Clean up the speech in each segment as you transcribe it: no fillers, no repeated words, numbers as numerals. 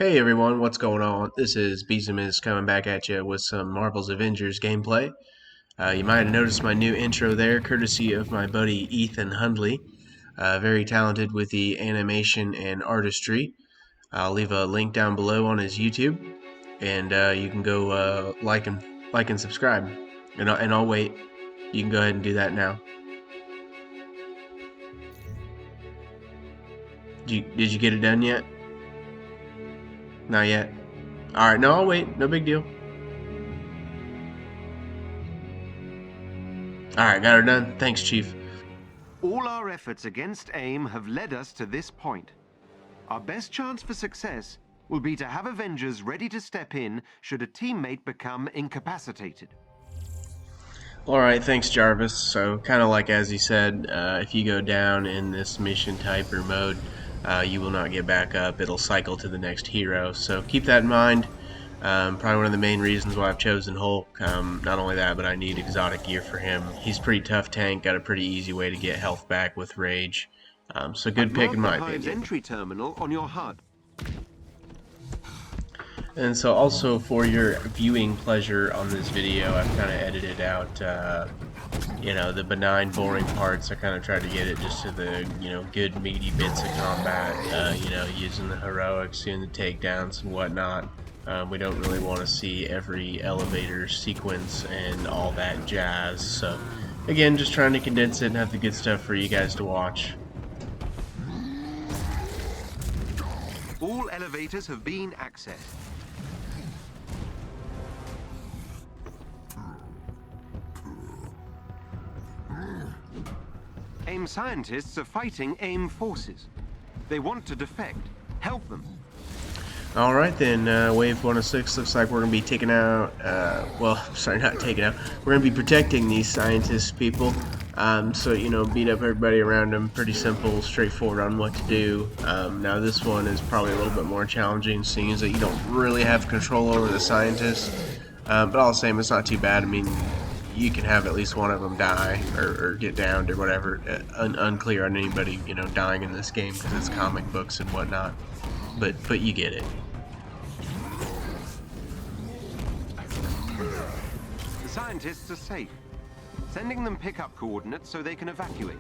Hey everyone, what's going on? This is Beezemus coming back at you with some Marvel's Avengers gameplay. You might have noticed my new intro there, courtesy of my buddy Ethan Hundley. Very talented with the animation and artistry. I'll leave a link down below on his YouTube, and you can go like and subscribe. And I'll wait. You can go ahead and do that now. Did you get it done yet? Not yet. Alright, no, I'll wait. No big deal. Alright, got her done. Thanks, Chief. All our efforts against AIM have led us to this point. Our best chance for success will be to have Avengers ready to step in should a teammate become incapacitated. Alright, thanks Jarvis. So, kind of like as he said, if you go down in this mission type or mode, you will not get back up. It'll cycle to the next hero. So keep that in mind. Probably one of the main reasons why I've chosen Hulk. Not only that, but I need exotic gear for him. He's pretty tough tank, got a pretty easy way to get health back with rage. So good pick in my opinion. Entry terminal on your HUD. And so also for your viewing pleasure on this video, I've kind of edited out, the benign, boring parts. I kind of tried to get it just to the, good meaty bits of combat, using the heroics, doing the takedowns and whatnot. We don't really want to see every elevator sequence and all that jazz. So again, just trying to condense it and have the good stuff for you guys to watch. All elevators have been accessed. AIM scientists are fighting AIM forces. They want to defect. Help them. Alright then, wave 106 looks like we're going to be taking out, not taking out, we're going to be protecting these scientist people. So, beat up everybody around them. Pretty simple, straightforward on what to do. Now this one is probably a little bit more challenging, seeing as that you don't really have control over the scientists. But all the same, it's not too bad. I mean, you can have at least one of them die or get downed or whatever. Unclear on anybody, dying in this game because it's comic books and whatnot. But you get it. The scientists are safe. Sending them pickup coordinates so they can evacuate.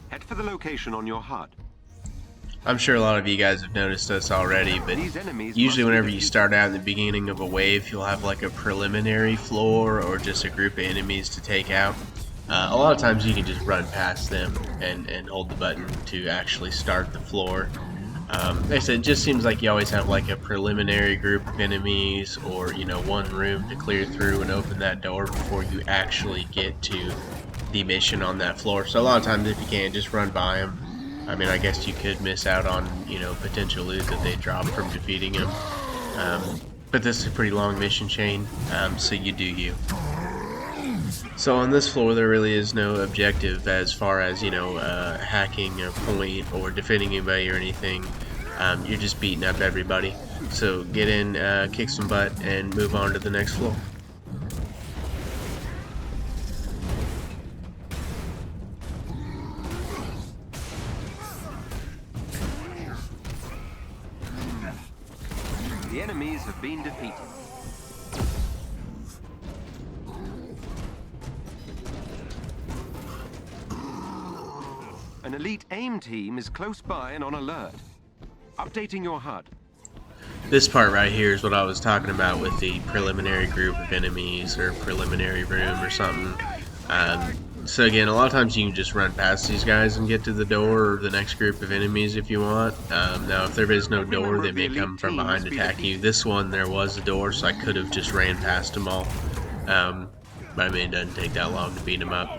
Head for the location on your HUD. I'm sure a lot of you guys have noticed this already, but usually whenever you start out in the beginning of a wave, you'll have like a preliminary floor or just a group of enemies to take out. A lot of times you can just run past them and hold the button to actually start the floor. Like I said, it just seems like you always have like a preliminary group of enemies or, one room to clear through and open that door before you actually get to the mission on that floor. So a lot of times if you can, just run by them. I mean, I guess you could miss out on, potential loot that they drop from defeating them. But this is a pretty long mission chain, so you do you. So on this floor, there really is no objective as far as, hacking a point or defending anybody or anything. You're just beating up everybody. So get in, kick some butt, and move on to the next floor. The enemies have been defeated. An elite AIM team is close by and on alert. Updating your HUD. This part right here is what I was talking about with the preliminary group of enemies or preliminary room or something. So again, a lot of times you can just run past these guys and get to the door or the next group of enemies if you want. Now if there is no door, they may come from behind and attack you. This one, there was a door, so I could have just ran past them all. But I mean, it doesn't take that long to beat them up.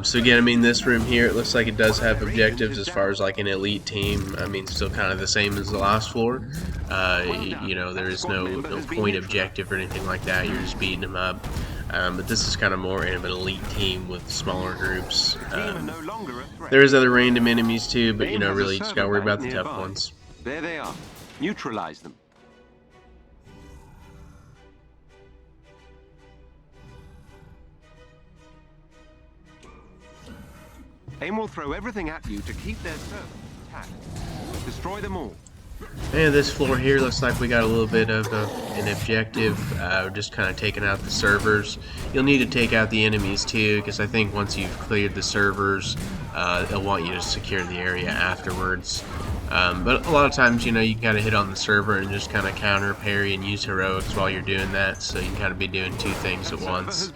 So again, I mean, this room here, it looks like it does have objectives as far as like an elite team. I mean, still kind of the same as the last floor. There is no point objective or anything like that. You're just beating them up. But this is kind of more of an elite team with smaller groups. There is other random enemies too, but really you just gotta worry about the tough ones. There they are. Neutralize them. AIM will throw everything at you to keep their servers intact. Destroy them all. And this floor here looks like we got a little bit of an objective. Just kind of taking out the servers. You'll need to take out the enemies too, because I think once you've cleared the servers, they'll want you to secure the area afterwards. But a lot of times, you know, you can kind of hit on the server and just kind of counter, parry, and use heroics while you're doing that. So you can kind of be doing two things at once.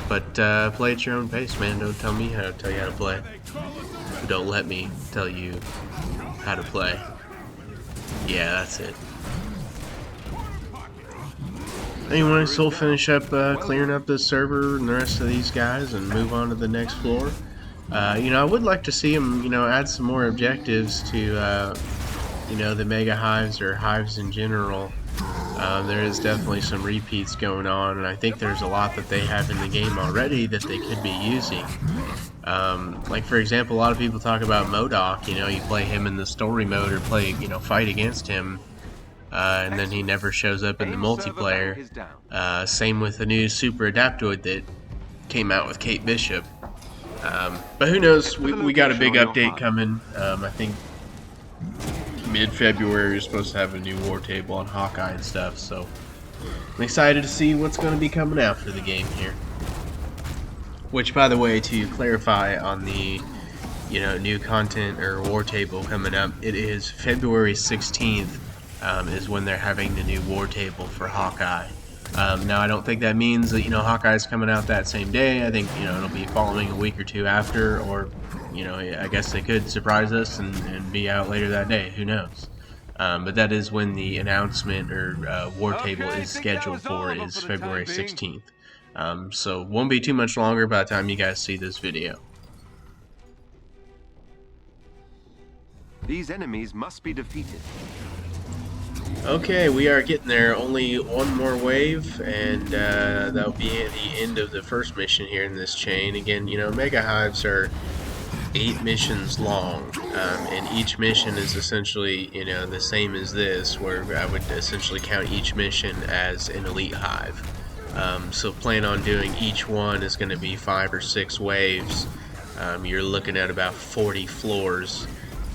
But play at your own pace, man. Don't tell me how to tell you how to play. Don't let me tell you how to play. Yeah, that's it. Anyway, so we'll finish up clearing up this server and the rest of these guys and move on to the next floor. You know, I would like to see them, you know, add some more objectives to, you know, the mega hives or hives in general. There is definitely some repeats going on, and I think there's a lot that they have in the game already that they could be using. Like, for example, a lot of people talk about MODOK. You know, you play him in the story mode or play, you know, fight against him, and then he never shows up in the multiplayer. Same with the new Super Adaptoid that came out with Kate Bishop. But who knows, we got a big update coming. I think mid-February we're supposed to have a new war table on Hawkeye and stuff, so I'm excited to see what's going to be coming out for the game here. Which, by the way, to clarify on the, you know, new content or war table coming up, it is February 16th is when they're having the new war table for Hawkeye. Now, I don't think that means that, you know, Hawkeye's coming out that same day. I think, you know, it'll be following a week or two after, or, you know, I guess they could surprise us and be out later that day. Who knows? But that is when the announcement or war table is scheduled for, is February 16th. So won't be too much longer by the time you guys see this video. These enemies must be defeated. Okay, we are getting there. Only one more wave, and that'll be at the end of the first mission here in this chain. Again, you know, Mega Hives are 8 missions long, and each mission is essentially, you know, the same as this, where I would essentially count each mission as an elite hive. So plan on doing each one is going to be 5 or 6 waves. You're looking at about 40 floors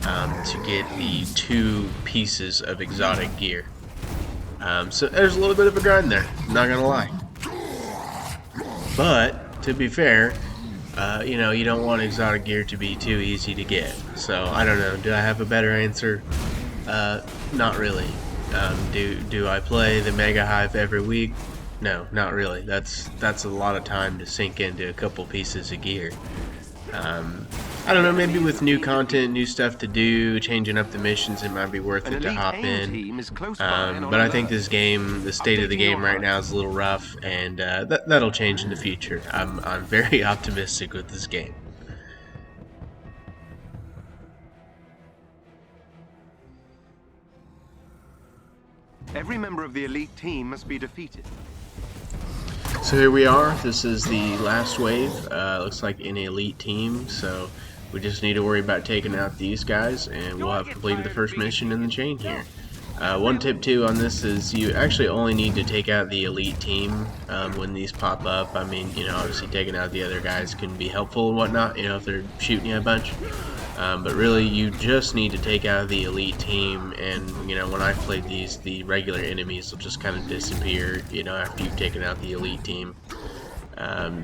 to get the 2 pieces of exotic gear. So there's a little bit of a grind there, not gonna lie. But to be fair, you know, you don't want exotic gear to be too easy to get. So I don't know. Do I have a better answer? Not really. Do I play the Mega Hive every week? No, not really. That's a lot of time to sink into a couple pieces of gear. I don't know, maybe with new content, new stuff to do, changing up the missions, it might be worth it to hop in. But I think this game, the state of the game right now is a little rough, and that'll change in the future. I'm very optimistic with this game. Every member of the elite team must be defeated. So here we are. This is the last wave. Looks like an elite team, so we just need to worry about taking out these guys, and we'll have completed the first mission in the chain here. One tip too on this is you actually only need to take out the elite team when these pop up. I mean, you know, obviously taking out the other guys can be helpful and whatnot, you know, if they're shooting you a bunch. But really, you just need to take out the elite team, and, you know, when I've played these, the regular enemies will just kind of disappear, you know, after you've taken out the elite team.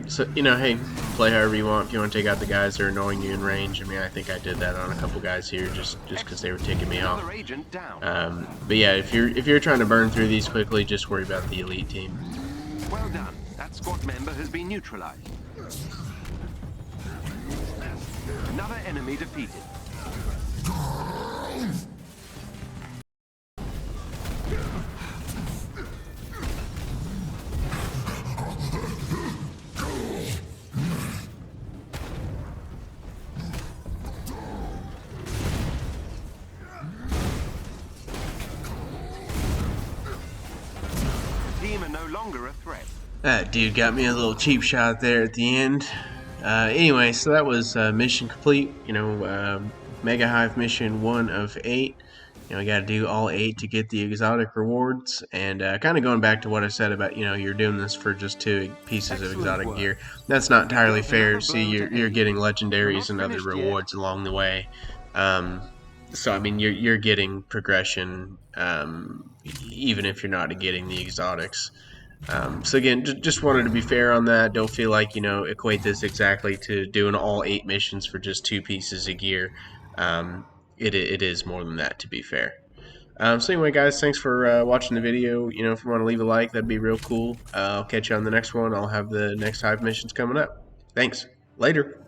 So, you know, hey, play however you want. If you want to take out the guys that are annoying you in range, I mean, I think I did that on a couple guys here just because they were ticking me off. But yeah, if you're trying to burn through these quickly, just worry about the elite team. Well done. That squad member has been neutralized. Another enemy defeated. The team are no longer a threat. That dude got me a little cheap shot there at the end. Anyway, so that was mission complete. You know, Mega Hive mission 1 of 8. we got to do all 8 to get the exotic rewards. And kind of going back to what I said about, you're doing this for just 2 pieces of Excellent exotic work. gear. That's not You've entirely dealt fair. another See, blow to you're AIM. getting You're legendaries not and other finished yet. rewards along the way. So I mean, you're getting progression, even if you're not getting the exotics. So again, just wanted to be fair on that. Don't feel like equate this exactly to doing all 8 missions for just 2 pieces of gear. Um, it is more than that, to be fair. So anyway, guys, thanks for watching the video. If you want to leave a like, that'd be real cool. I'll catch you on the next one. I'll have the next Hive missions coming up. Thanks. Later.